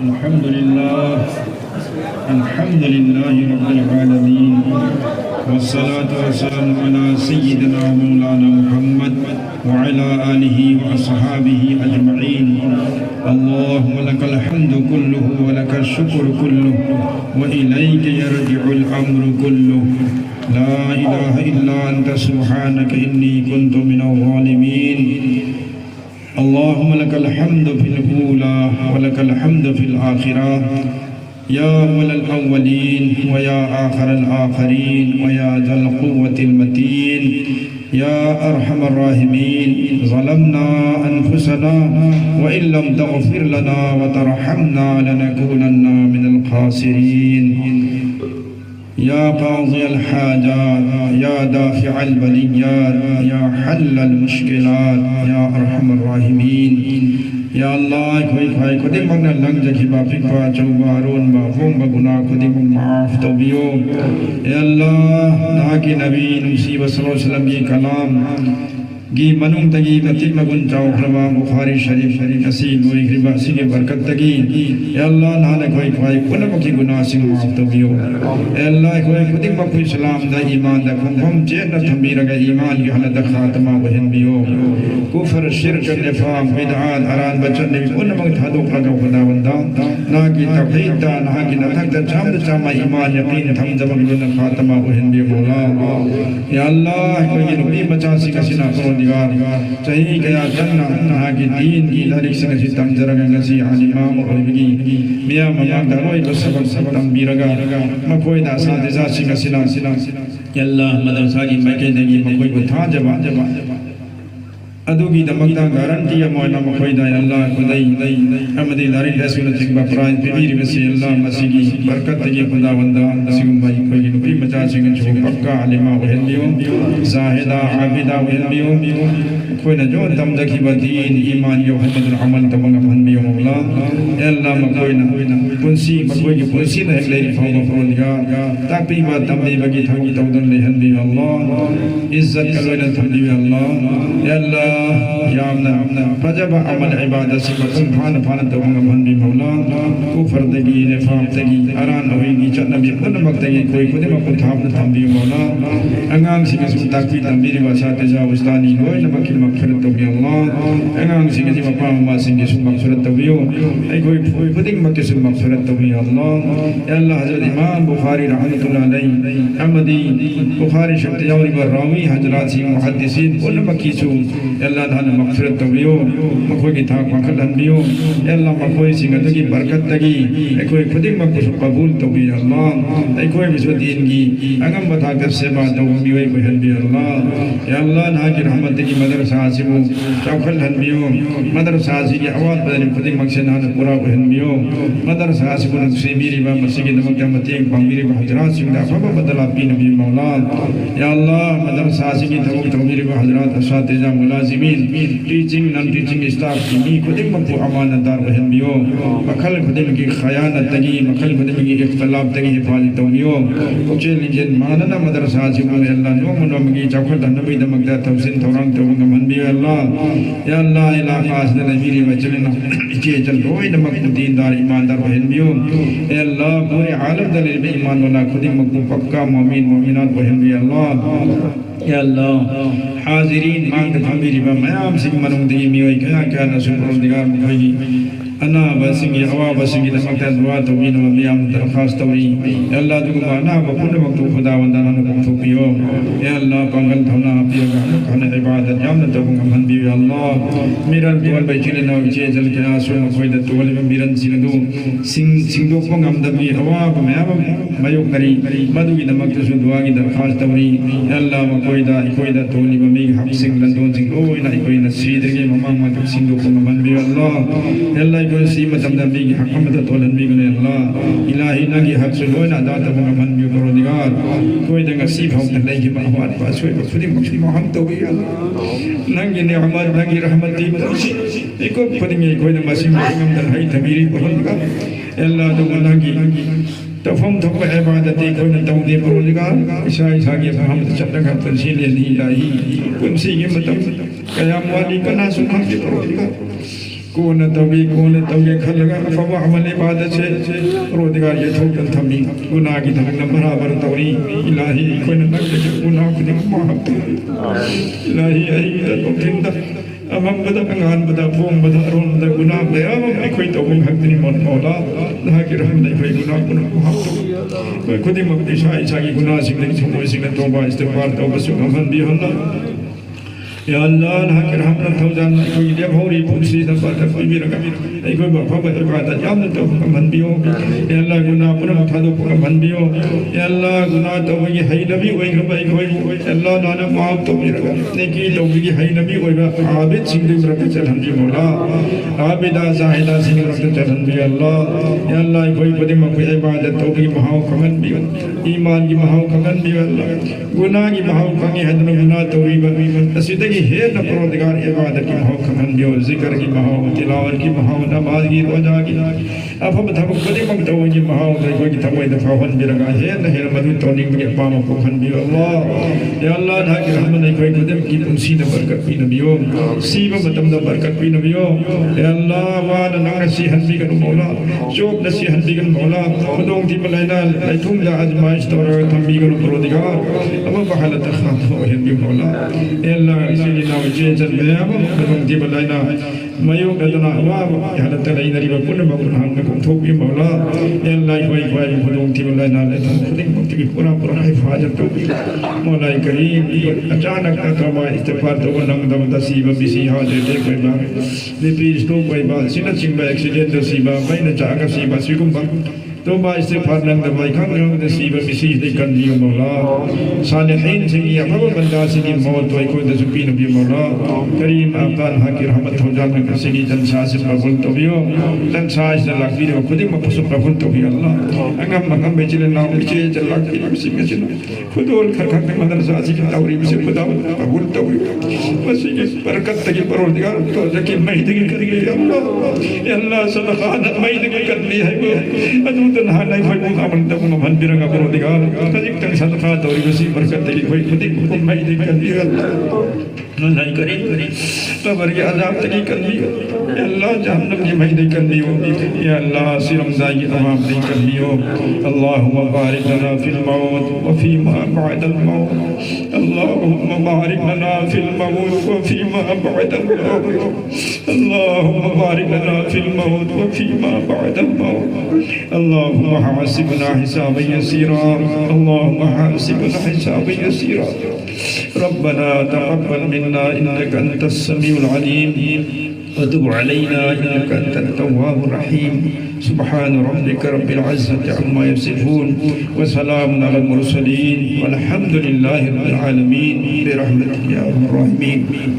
अल्हम्दुलिल्लाह रब्बिल आलमीन वस्सलातु वस्सलामु अला सय्यिदिना मौलाना मुहम्मद व अला आलिहि व अस्हाबिहि अजमईन। अल्लाहुम्मा लकल हम्दु कुल्लुहु व लकल शुक्र कुल्लुहु व इलैका यरजिउल अम्रु कुल्लुहु। ला इलाहा इल्ला अंता सुब्हानका इन्नी कुन्तु मिनज़ ज़ालिमीन। अल्लाहुम्मा लकल हम्दु फिल ऊला व लकल हम्दु फिल आखिरा या अव्वलल अव्वलीन व या आखिरल आखिरीन व या ज़ल क़ुव्वतिल मतीन या अरहमर राहिमीन। ज़लमना अनफुसना व इल्लम तग़फिर लना व तरहमना लनकूनन्ना मिनल ख़ासिरीन। या क़ाज़ियल हाजात या दाफ़िअल बलिय्यात या हल्लल मुश्किलात या अरहमर राहिमीन। या अल्लाह कोई खाई खुदी मगना लंग जखिबा फिकबा चौबा रोन बा फोंबा गुनाह खुदी मग माफ तौबियो। या अल्लाह ना की नबी मुसीबत सल्लल्लाहु अलैहि वसल्लम की कलाम गी मनुंग तगी मतिक मगुन चाउखरवा बुखारी शरीफ असी लोई खिबा सी के बरकत तगी। या अल्लाह ना ने कोई खाई पुनः मकी गुनाह सिंग माफ तौबियो। या अल्लाह कोई खुदी मग कोई सलाम दा ईमान दा खुम चेन थंबीर का ईमान की हालत खात्मा वहन बियो। कुफर शिरक निफाक बिदअत अरान बचन ने पुनः मग थादो लगा खुदा बंदा ना की तौहीद दा ना की नथक दा चाम चामा ईमान यकीन थम जबग गुन खात्मा वहन बियो मौला। या अल्लाह कोई नबी बचा सी कसिना चाहिए गया जन्ना ना की दीन की दारी से किसी तम जरगा किसी आलिमा मुगलबी मियां ममा दरोई को सबक सब तम बीरगा मकोई दा सादिजा सी कसिना या अल्लाह मदरसा की मके देगी मकोई को था जवा अदुगी दमकदा गारंटी या मौला मकोई दा या अल्लाह खुदाई अमदी दारी रसूल जिंबा प्राइन पीर वसी अल्लाह मसीगी बरकत तगी खुदा बंदा सिगुम भाई कोई नबी मचा सिंग जो पक्का आलिमा वहलियो जाहिदा आबिदा वहलियो कोई न जो दम दखी बदीन ईमान यो हजर अमल तमंग मन बियो मौला। या अल्लाह मकोई न पुंसी मकोई की पुंसी न एक लेरी फाउ मफरोदिगा तापी बा तमदी बगी थागी तौदन ले हन बियो अल्लाह इज्जत कलोई न थमदी अल्लाह। या अल्लाह या अमना फजब अमल इबादत से मसम फान फान तमंग मन बि मौला कुफर दगी निफाक दगी अरान होगी चनबी पुन मक्तगी कोई खुद मको थाप थम बियो मौला। अंगांग सिंग ताकी तंबीर वासा तेजा उस्तानी लोई न मकिल मगफिरत तो भी अल्लाह। अंगांग सिंग जी मपा मा सिंग सु मगफिरत तो बियो ऐ कोई खुदिंग मके सु मगफिरत तो भी अल्लाह। या अल्लाह हजरत इमाम बुखारी रहमतुल्लाह अलैहि अहमदी बुखारी शक्तियावरी व रावी हजरात सी मुहद्दिसीन उन मकी सु या अल्लाह ताला मगफिरत तो बियो मकोई की था मखल बियो। या अल्लाह मकोई सिंग की बरकत तगी ऐ कोई खुदिंग मको सु कबूल तो भी अल्लाह। ऐ कोई बिसो दीन की अंगम बता कर से बात तो बियो ऐ बहन भी अल्लाह। या अल्लाह ना की रहमत की मदरसा हासिबो चौखल हन बियो मदरसा हासि की आवाज बदन खुदिंग मकसद ना पूरा बहन बियो मदरसा हासिबो न सीबीरी बा मस्जिद नमक का मतें पंगीरी बा हजरात सिंग दा फबा बदला पी नबी मौला। या अल्लाह मदरसा हासि की तवक तवमीरी बा हजरात असातिजा मुलाजिमीन टीचिंग नॉन टीचिंग स्टाफ की मी खुदिंग मको अमानतदार बहन बियो मखल खुदिंग की खयानत तगी मखल खुदिंग की इख्तिलाफ तगी हिफाजत तो बियो कुछ लिंजन मानना मदरसा हासिबो ने अल्लाह नो मनो मगी चौखल नबी दमक दा तवसिन तौरंग तो मन बियो अल्लाह। या अल्लाह इलाका असद नबीरी वचलना इचे चल रोई नमक दीनदार ईमानदार बहन बियो। या अल्लाह पूरे आलम दलिल में ईमान वाला खुदिंग मको पक्का मोमिन मोमिनात बहन बियो अल्लाह। या अल्लाह हाजिरीन मांग थमीरी बा मयाम सिंग मनुंग दी मियोई क्या क्या नसुर दिगार मुखई अना बसिंगी हवा बसिंगी नमक ता दुआ तो बिन मियाम दरखास्त तवरी। या अल्लाह दुआ ना बपुन वक्त खुदा वंदना न को पियो। या अल्लाह पंगल थना पियो खाने इबादत जाम न तो मन भी अल्लाह मिरन दुआ बैठिले न जे जल के आसो कोई द तुवल में मिरन सिंदु सिंग दो पंगम दबी हवा मयाम मयो करी मधु की नमक तो दुआ की दरखास्त तवरी। या अल्लाह कोई दा तोली में हक सिंग लंदों सिंग ओई ना कोई नसीद के ममा मत सिंग दो मन भी अल्लाह। या अल्लाह कोई सीमत हमदा भी हक हमदा तोलन भी ने अल्लाह इलाही ना की हक से लोई ना दाता मन भी करो दिगार कोई दंग सीफ हम नहीं की महवात पास कोई खुदी मक्सी हम तो भी अल्लाह नंगी नेमत नंगी रहमत दी एको खुदी में कोई न मसीह हम दल है तमीरी को का अल्लाह तो नंगी तफम तो इबादत कोई न तौदी परवरदिगार ईसा की हम चलने का तंसील नहीं आई कुंसी के मतलब कयाम वाली कना सुखम के परवरदिगार कौन तौगे खलगा फवा अमल इबादत से रोजगार ये थोक थमी गुनाह की धमक न बराबर तौरी इलाही कोई न नक के गुनाह खुद माफ इलाही आई तो थिंदा अमम बदा अंगान बदा फोम बदा रोन बदा गुनाह बया मैं कोई तो हम हक नहीं मन मौला ना के रहम नहीं कोई गुनाह माफ कोई खुद ही मक्ति शाही की गुनाह सिंह ने छोड़ सिंह ने तौबा इस्तिगफार तौबा से हम भी होना या अल्लाह ना के रहम न थौ जान कोई ले भौरी पुसी द बात कोई भी रगा ei कोई बाफा बे बात याम न तो मन बियो या अल्लाह गुनाह पुन उठा दो मन बियो या अल्लाह गुनाह तो ये है नबी ओई भाई कोई अल्लाह ना ना माफ तो भी रगा नेकी तो ये है नबी ओई बा आबिद सिंह दे रब चल हम जी मौला आबिदा जाहिदा सिंह रब चल हम भी अल्लाह या अल्लाह कोई बदे म कोई इबादत तो भी महाव खमन भी ईमान की महाव खमन भी अल्लाह गुनाह की महाव खमी हद में गुनाह तो भी तस्वीर है न परवरदिगार इबादत की महाव खमन भी जिक्र की महाव तिलावत की महाव नमाज की रोजा की अब हम थम खुद ही मंगते हो ये महाव कोई की थम दफा फन भी रगा है न है मधु तो निंग के पाम को खन भी अल्लाह या अल्लाह ना के रहमत नहीं कोई खुद की उसी न बरकत भी नबी हो सीब मतम द बरकत भी नबी हो या अल्लाह वा न नसी हंदी का मौला चोप नसी हंदी का मौला खुदों की बलाइना लैथुम दा आजमाइश तो थम भी का परवरदिगार अब बहालत खात हो है भी मौला या अल्लाह इसी ना जे जन में अब खुदों की बलाइना मयो गदना वा हालत तलाई नरी ब पुन ब पुन हम को थोप भी मौला या अल्लाह कोई खुदों की बलाइना ले खुद मुक्ति की पूरा हिफाजत तो मौला करीम अचानक तमा इस्तिगफार तो नंग दम दसीब बिसी हाजिर दे कोई बा लिपि स्टो कोई बा सिन चिंग बा एक्सीडेंट दसीबा मैंने चागा सीबा सिकुम बा तो बा इस्तिगफार नंग दबाई खान नंग दसीब बिसी दे कर दियो मौला सालिहीन से ये अब बंदा से की मौत तो कोई दसुपी नबी मौला करीम अब्बाल हकी रहमत हो जाने के से की जनसा से कबूल तो बियो जनसा से लगी रे खुद ही मपसु कबूल तो भी अल्लाह अंगम बेचले ना उचे जल्ला की नफसी में चलो खुद और खर मदरसा से तौरीब से खुदा कबूल तो भी बस ये बरकत की परवरदिगार तो जकी महदी कर गई अल्लाह अल्लाह सदका महदी कर दी है वो तो ना नहीं कोई अमल तो मन बिरंगा परवरदिगार तजिक तक सदका तौरीब से बरकत की कोई खुद ही महदी कर दी अल्लाह नहीं करे कब्र के अजाब तक कर दी अल्लाह जहन्नम की महदी कर दी या अल्लाह सिरमदा की तमाम दी कर दी अल्लाहुम्मा बारिक लना फिल मौत व फीमा बअदल मौत अल्लाहुम्मा बारिक लना फिल मौत व फीमा बअदल मौत अल्लाहुम्मा बारिक लना फिल मौत व फीमा बअदल मौत अल्लाहुम्मा हासिबना हिसाबन यसीरा अल्लाहुम्मा हासिबना हिसाबन यसीरा रब्बना तक़ब्बल मिन्ना इन्नका अंतस समीउल अलीम वतुब अलैना इन्नका अंतत तव्वाबुर रहीम सुब्हान रब्बिका रब्बिल इज्जति अम्मा यसिफून व सलामुन अलल मुरसलीन वल्हम्दुलिल्लाहि रब्बिल आलमीन बिरहमतिका या अरहमर राहिमीन।